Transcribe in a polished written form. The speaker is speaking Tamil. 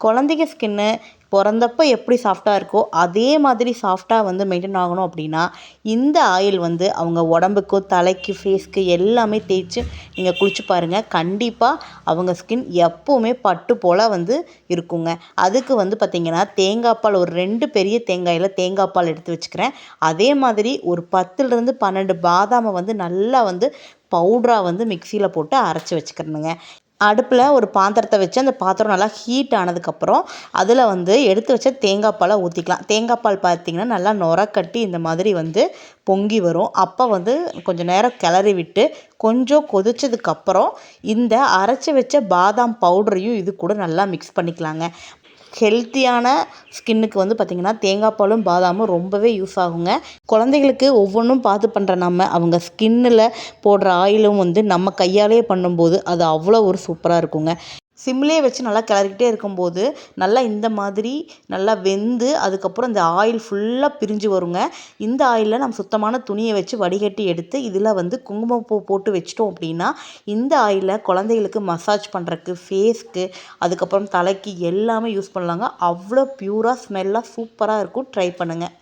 குழந்தைங்க ஸ்கின்னு பிறந்தப்போ எப்படி சாஃப்டாக இருக்கோ அதே மாதிரி சாஃப்டாக வந்து மெயின்டைன் ஆகணும் அப்படின்னா இந்த ஆயில் வந்து அவங்க உடம்புக்கு, தலைக்கு, ஃபேஸ்க்கு எல்லாமே தேய்ச்சி நீங்கள் குளிச்சு பாருங்கள். கண்டிப்பாக அவங்க ஸ்கின் எப்போவுமே பட்டு போல் வந்து இருக்குங்க. அதுக்கு வந்து பார்த்திங்கன்னா தேங்காய் பால் ஒரு 2 பெரிய தேங்காயில் தேங்காய் பால் எடுத்து வச்சுக்கிறேன். அதே மாதிரி ஒரு 10லேருந்து 12 பாதாமை வந்து நல்லா வந்து பவுடராக வந்து மிக்சியில் போட்டு அரைச்சி வச்சுக்கிறணுங்க. அடுப்பில் ஒரு பாத்திரத்தை வச்சு அந்த பாத்திரம் நல்லா ஹீட் ஆனதுக்கப்புறம் அதில் வந்து எடுத்து வச்ச தேங்காய் பாலை ஊற்றிக்கலாம். தேங்காய் பால் பார்த்திங்கன்னா நல்லா நுர கட்டி இந்த மாதிரி வந்து பொங்கி வரும். அப்போ வந்து கொஞ்சம் நேரம் கிளறி விட்டு கொஞ்சம் கொதிச்சதுக்கப்புறம் இந்த அரைச்சி வச்ச பாதாம் பவுடரையும் இது கூட நல்லா மிக்ஸ் பண்ணிக்கலாங்க. ஹெல்த்தியான ஸ்கின்னுக்கு வந்து பார்த்திங்கன்னா தேங்காய் பாலும் பாதாமும் ரொம்பவே யூஸ் ஆகுங்க. குழந்தைகளுக்கு ஒவ்வொன்றும் பார்த்து பண்ணுற நம்ம அவங்க ஸ்கின்னில் போடுற ஆயிலும் வந்து நம்ம கையாலேயே பண்ணும்போது அது அவ்வளோ ஒரு சூப்பராக இருக்குங்க. சிம்லேயே வச்சு நல்லா கிளறிக்கிட்டே இருக்கும்போது நல்லா இந்த மாதிரி நல்லா வெந்து அதுக்கப்புறம் இந்த ஆயில் ஃபுல்லாக பிரிஞ்சு வருங்க. இந்த ஆயிலில் நம்ம சுத்தமான துணியை வச்சு வடிகட்டி எடுத்து இதில் வந்து குங்குமப்பூ போட்டு வச்சிட்டோம் அப்படின்னா இந்த ஆயிலில் குழந்தைகளுக்கு மசாஜ் பண்ணுறக்கு, ஃபேஸ்க்கு, அதுக்கப்புறம் தலைக்கு எல்லாமே யூஸ் பண்ணலாங்க. அவ்வளோ ப்யூராக ஸ்மெல்லாக சூப்பராக இருக்கும். ட்ரை பண்ணுங்கள்.